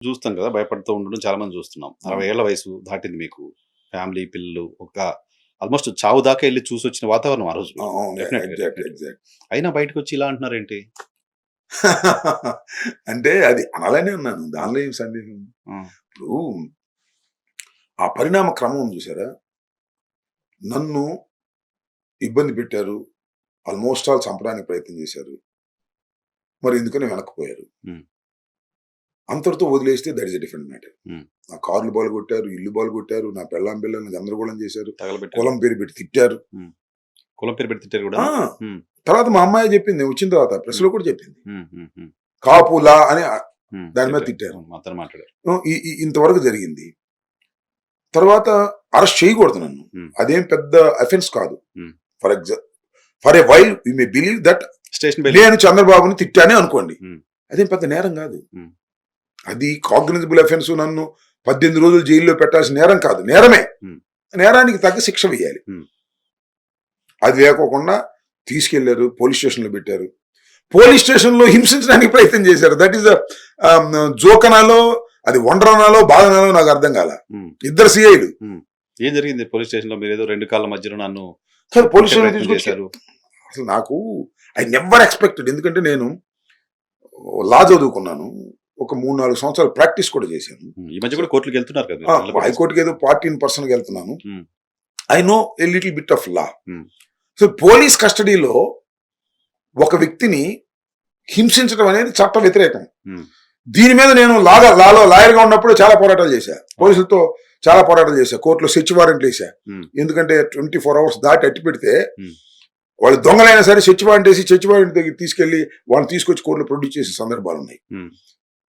చూస్తాం కదా! భయపడుతూ ఉండడం చాలా మంది చూస్తున్నాం. 60 అవును. ఏళ్ల వయసు దాటింది మీకు. ఫ్యామిలీ, పిల్లలు ఆల్‌మోస్ట్ చావు దాకా ఎళ్లి చూసొచ్చిన వాతావరణం ఆ రోజు మీకు. అవును. డెఫినెట్‌గా. ఎగ్జాక్ట్. డెఫినెట్‌గా. ఎగ్జాక్ట్. అయినా బయటకొచ్చి ఇలా అంటున్నారేంటి? అంటే అది అనాలనే అన్నాను. ఆ! దానిలో ఏం సందేహం ఉంది. ఆ! ఇప్పుడు ఆ పరిణామ క్రమం ఉంది చూసారా? నన్ను ఇబ్బంది పెట్టారు. ఆల్‌మోస్ట్ ఆల్ చంపడానికి ప్రయత్నం చేశారు. మరి ఎందుకని వెనక్కిపోయారు. హ్మ్. అంతటితో వదిలేస్తే that is a different matter. హ్మ్. నా కార్లు బాల్గొట్టారు, ఇల్లు బాల్గొట్టారు, నా పిల్లని గందరగోళం చేశారు. తగలబెట్టారు. కులం పేరు పెట్టి తిట్టారు. హ్మ్. కులం పేరు పెట్టి తిట్టారు ఆ! గూడానా? హ్మ్. తర్వాత మా అమ్మాయే చెప్పింది. నేను వచ్చిన తర్వాత హ్మ్. ప్రెస్‌లో కూడా చెప్పింది. హ్మ్. హ్మ్. హ్మ్. కాపులా అని హ్మ్. దాని మీద తిట్టారు. తిట్టారు. అవును. మాతోనే మాట్లాడారు. ఇంతవరకు జరిగింది. తర్వాత అరెస్ట్ చేయకూడదు నన్ను. హ్మ్. అదేం పెద్ద అఫెన్స్ కాదు. హ్మ్. For for a while you may believe that station bail. నేను చంద్రబాబుని తిట్టానే అనుకోండి. హ్మ్. అదేం పెద్ద నేరం కాదు. హ్మ్. అది కాగ్నిజబుల్ అఫెన్స్. నన్ను 18 రోజులు జైల్లో పెట్టాల్సిన నేరం కాదు. నేరమే. హ్మ్. నేరానికి తగ్గ శిక్ష వేయాలి. హ్మ్. అది లేకోకుండా తీసుకెళ్లారు. పోలీస్ స్టేషన్‌లో పెట్టారు. పోలీస్ స్టేషన్‌లో హింసించడానికి ప్రయత్నం చేశారు. దట్ ఈస్ జోక్ అనాలో, అది వండర్ అనాలో, బాధ అనాలో నాకు అర్థం కాల. హ్మ్. ఇద్దరు సీఐలు. హ్మ్. ఏం జరిగింది పోలీస్ స్టేషన్‌లో? మీరేదో 2 కాళ్ళ మధ్యలో నన్ను పోలీస్ కొట్టే స్టేషన్ ప్రయత్నం తీసుకొచ్చి చేశారు. అసలు నాకు ఐ నెవర్ ఎక్స్‌పెక్టెడ్. ఎందుకంటే నేను లా చదువుకున్నాను. ఒక 3, 4 సంవత్సరాలు ప్రాక్టీస్ కూడా చేశాను. హ్మ్. ఈ మధ్య సో కూడా కోర్టులకెళ్తున్నారు కదా! మీరు పిల్లలు పట్టేసుకొని. హైకోర్టుకి ఏదో పార్ట్ ఇన్ పర్సన్‌గా వెళ్తున్నాను. Hmm. I know a little bit of law. Hmm. So police కస్టడీలో ఒక వ్యక్తిని హింసించడం అనేది చట్ట వ్యతిరేకం. హ్మ్. దీని మీద నేను లాలో లాయర్‌గా ఉన్నప్పుడు చాలా పోరాటాలు చేశా. పోలీసులతో చాలా పోరాటాలు చేశా. కోర్టులో సెర్చ్ వారెంట్లు వేసా. హ్మ్. ఎందుకంటే 24 అవర్స్ దాటి అట్టి పెడితే హ్మ్. వాళ్ళు దొంగలైనా సరే సెర్చ్ వారెంట్ వేసి సెర్చ్ వారెంట్ దగ్గర తీసుకెళ్లి వాళ్ళని తీసుకొచ్చి కోర్టులో ప్రొడ్యూస్ చేసే సందర్భాలు ఉన్నాయి. హ్మ్.